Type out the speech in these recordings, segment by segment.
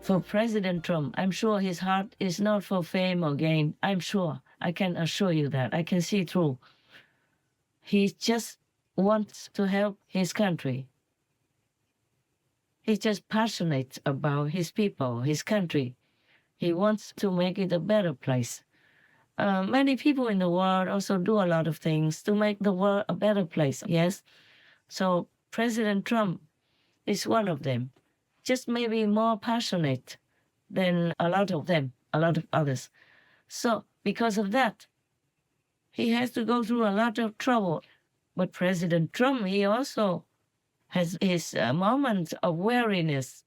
For President Trump, I'm sure his heart is not for fame or gain. I'm sure. I can assure you that. I can see through. He just wants to help his country. He's just passionate about his people, his country. He wants to make it a better place. Many people in the world also do a lot of things to make the world a better place, yes? So President Trump is one of them, just maybe more passionate than a lot of them, a lot of others. So because of that, he has to go through a lot of trouble. But President Trump, he also has his moments of weariness,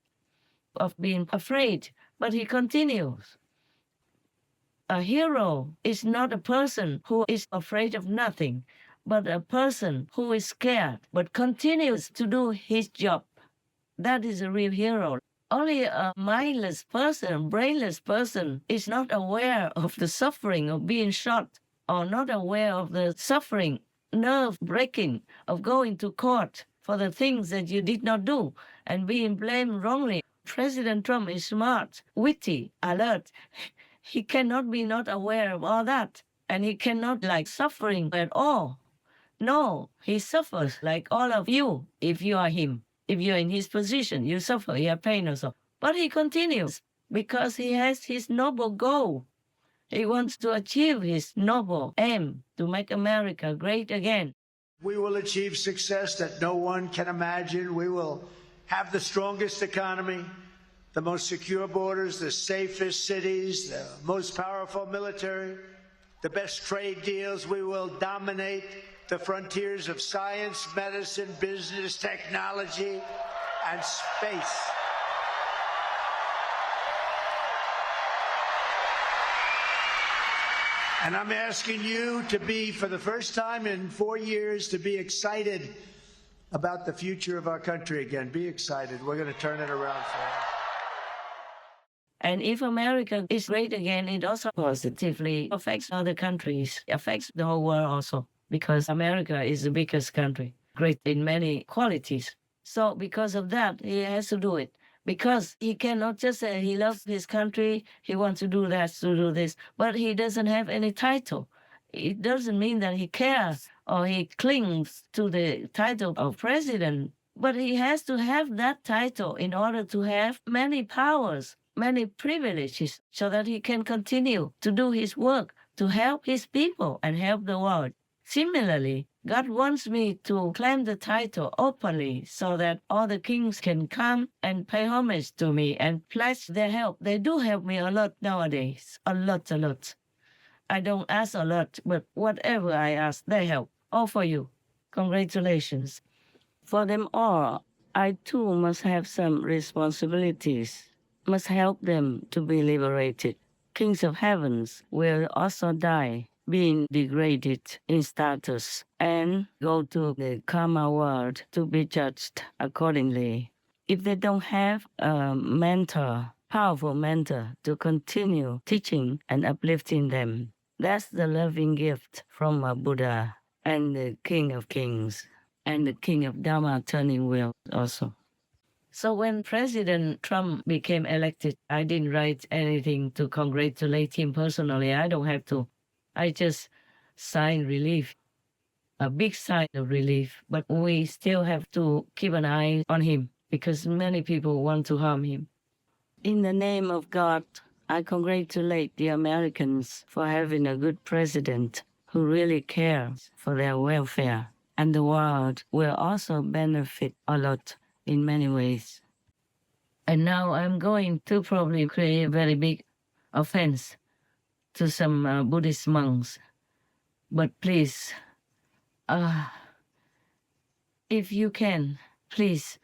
of being afraid, but he continues. A hero is not a person who is afraid of nothing, but a person who is scared but continues to do his job. That is a real hero. Only a mindless person, brainless person is not aware of the suffering of being shot or not aware of the suffering, nerve breaking of going to court for the things that you did not do and being blamed wrongly. President Trump is smart, witty, alert. He cannot be not aware of all that, and he cannot like suffering at all. No, he suffers like all of you if you are him. If you're in his position, you suffer, you have pain also. But he continues because he has his noble goal. He wants to achieve his noble aim to make America great again. We will achieve success that no one can imagine. We will have the strongest economy, the most secure borders, the safest cities, the most powerful military, the best trade deals. We will dominate the frontiers of science, medicine, business, technology, and space. And I'm asking you to be, for the first time in 4 years, to be excited about the future of our country again. Be excited. We're going to turn it around for you. And if America is great again, it also positively affects other countries, affects the whole world also, because America is the biggest country, great in many qualities. So because of that, he has to do it. Because he cannot just say he loves his country, he wants to do that, to do this, but he doesn't have any title. It doesn't mean that he cares or he clings to the title of president, but he has to have that title in order to have many powers, many privileges, so that he can continue to do his work, to help his people and help the world. Similarly, God wants me to claim the title openly so that all the kings can come and pay homage to me and pledge their help. They do help me a lot nowadays, a lot. I don't ask a lot, but whatever I ask, they help. All for you. Congratulations. For them all, I too must have some responsibilities, must help them to be liberated. Kings of heavens will also die, being degraded in status, and go to the karma world to be judged accordingly. If they don't have a mentor, powerful mentor, to continue teaching and uplifting them, that's the loving gift from a Buddha and the King of Kings and the King of Dharma turning wheel also. So when President Trump became elected, I didn't write anything to congratulate him personally. I don't have to. I just signed relief, a big sign of relief. But we still have to keep an eye on him because many people want to harm him. In the name of God, I congratulate the Americans for having a good president who really cares for their welfare. And the world will also benefit a lot in many ways. And now I'm going to probably create a very big offense to some Buddhist monks. But please, if you can, please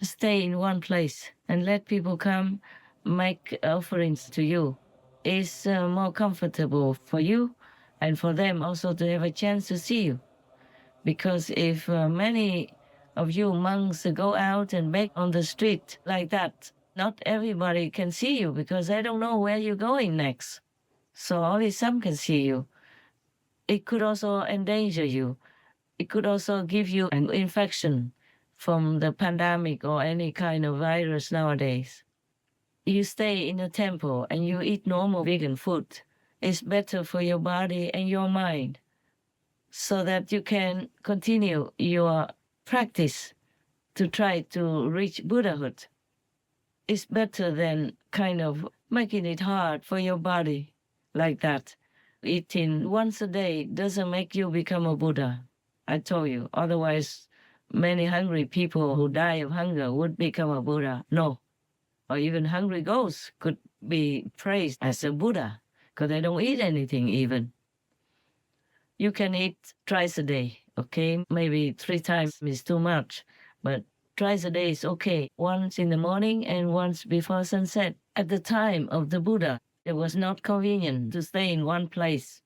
stay in one place and let people come make offerings to you. It's more comfortable for you and for them also to have a chance to see you. Because if many of you monks go out and beg on the street like that, not everybody can see you because they don't know where you're going next. So only some can see you. It could also endanger you. It could also give you an infection from the pandemic or any kind of virus nowadays. you stay in a temple and you eat normal vegan food, it's better for your body and your mind, so that you can continue your practice to try to reach Buddhahood. It's better than kind of making it hard for your body like that. Eating once a day doesn't make you become a Buddha, I told you. Otherwise, many hungry people who die of hunger would become a Buddha. No. Or even hungry ghosts could be praised as a Buddha because they don't eat anything even. You can eat twice a day, okay? Maybe 3 times is too much, but twice a day is okay. Once in the morning and once before sunset. At the time of the Buddha, it was not convenient to stay in one place.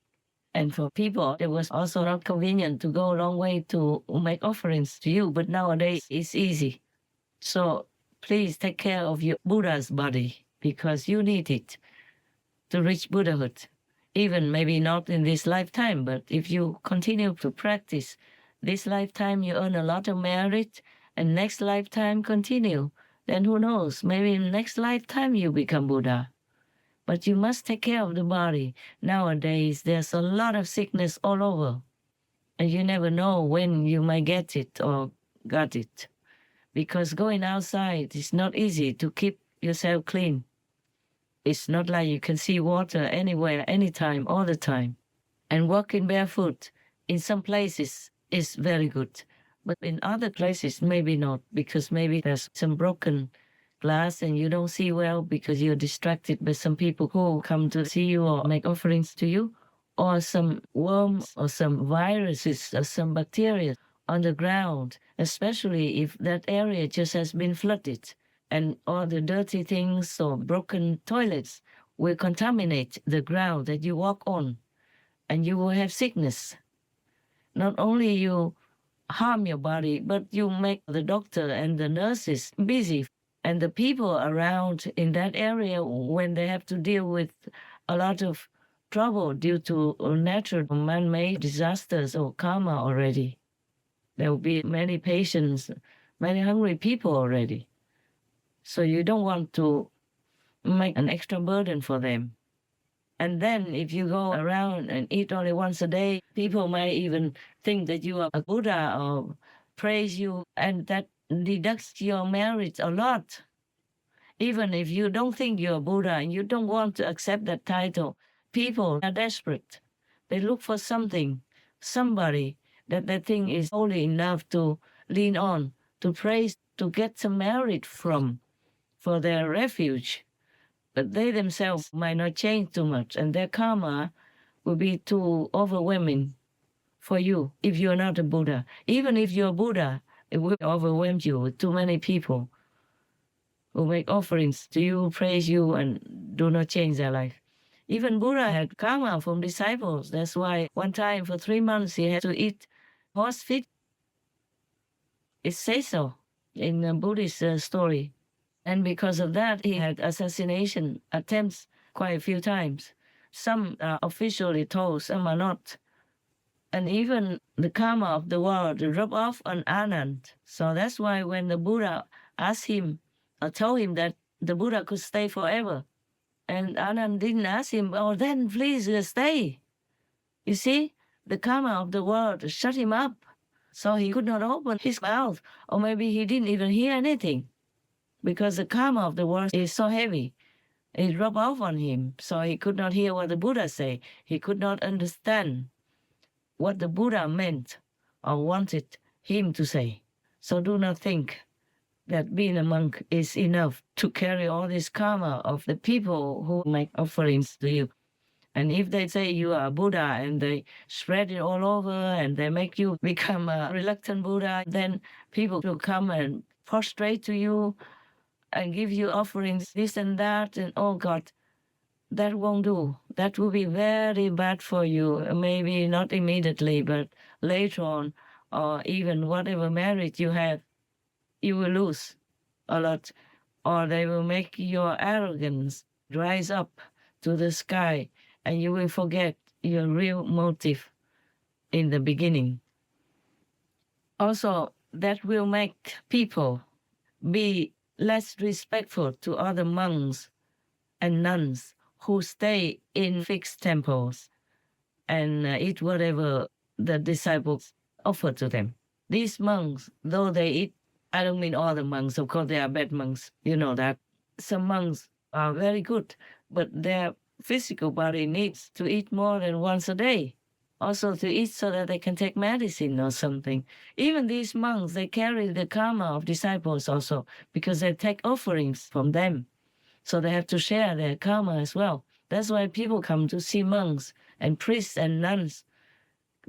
And for people, it was also not convenient to go a long way to make offerings to you. But nowadays, it's easy. So please take care of your Buddha's body because you need it to reach Buddhahood. Even maybe not in this lifetime, but if you continue to practice this lifetime, you earn a lot of merit, and next lifetime continue. Then who knows, maybe in next lifetime you become Buddha. But you must take care of the body. Nowadays, there's a lot of sickness all over, and you never know when you might get it or got it. Because going outside is not easy to keep yourself clean. It's not like you can see water anywhere, anytime, all the time. And walking barefoot in some places is very good. But in other places, maybe not, because maybe there's some broken glass and you don't see well because you're distracted by some people who come to see you or make offerings to you, or some worms or some viruses or some bacteria on the ground, especially if that area just has been flooded. And all the dirty things or broken toilets will contaminate the ground that you walk on, and you will have sickness. Not only you harm your body, but you make the doctor and the nurses busy, and the people around in that area when they have to deal with a lot of trouble due to natural man-made disasters or karma already. There will be many patients, many hungry people already. So you don't want to make an extra burden for them. And then if you go around and eat only once a day, people might even think that you are a Buddha or praise you, and that deducts your merit a lot. Even if you don't think you're a Buddha and you don't want to accept that title, people are desperate. They look for something, somebody that they think is holy enough to lean on, to praise, to get some merit from, for their refuge. But they themselves might not change too much, and their karma will be too overwhelming for you if you're not a Buddha. Even if you're a Buddha, it will overwhelm you with too many people who make offerings to you, praise you, and do not change their life. Even Buddha had karma from disciples. That's why one time for 3 months he had to eat horse feet. It says so in the Buddhist story. And because of that, he had assassination attempts quite a few times. Some are officially told, some are not. And even the karma of the world rubbed off on Anand. So that's why when the Buddha asked him, or told him that the Buddha could stay forever, and Anand didn't ask him, oh, then please stay. You see, the karma of the world shut him up. So he could not open his mouth, or maybe he didn't even hear anything, because the karma of the world is so heavy. It rubbed off on him, so he could not hear what the Buddha say. He could not understand what the Buddha meant or wanted him to say. So do not think that being a monk is enough to carry all this karma of the people who make offerings to you. And if they say you are a Buddha and they spread it all over and they make you become a reluctant Buddha, then people will come and prostrate to you and give you offerings, this and that, and oh God, that won't do. That will be very bad for you. Maybe not immediately, but later on, or even whatever merit you have, you will lose a lot. Or they will make your arrogance rise up to the sky, and you will forget your real motive in the beginning. Also, that will make people be less respectful to other monks and nuns who stay in fixed temples and eat whatever the disciples offer to them. These monks, though they eat, I don't mean all the monks, of course, they are bad monks, you know that. Some monks are very good, but their physical body needs to eat more than once a day. Also to eat so that they can take medicine or something. Even these monks, they carry the karma of disciples also because they take offerings from them. So they have to share their karma as well. That's why people come to see monks and priests and nuns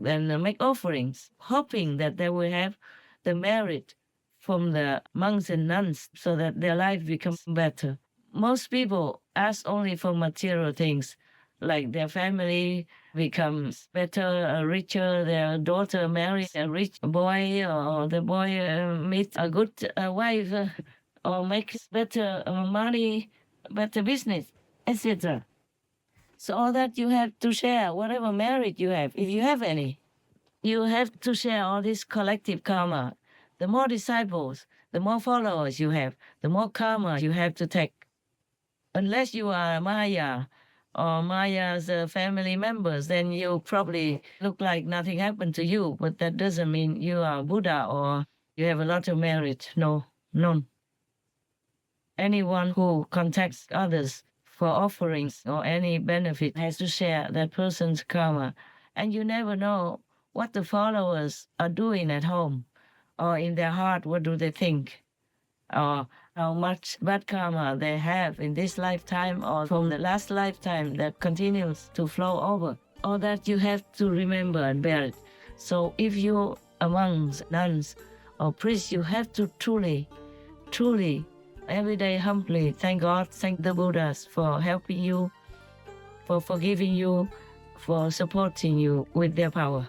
and make offerings, hoping that they will have the merit from the monks and nuns so that their life becomes better. Most people ask only for material things, like their family becomes better, richer, their daughter marries a rich boy, or the boy meets a good wife, or makes better money, better business, etc. So all that you have to share, whatever merit you have, if you have any, you have to share all this collective karma. The more disciples, the more followers you have, the more karma you have to take. Unless you are Maya or Maya's family members, then you probably look like nothing happened to you, but that doesn't mean you are Buddha or you have a lot of merit. No, none. Anyone who contacts others for offerings or any benefit has to share that person's karma. And you never know what the followers are doing at home or in their heart, what do they think, or how much bad karma they have in this lifetime or from the last lifetime that continues to flow over. All that you have to remember and bear it. So if you are monks, nuns, or priests, you have to truly, every day humbly thank God, thank the Buddhas for helping you, for forgiving you, for supporting you with their power.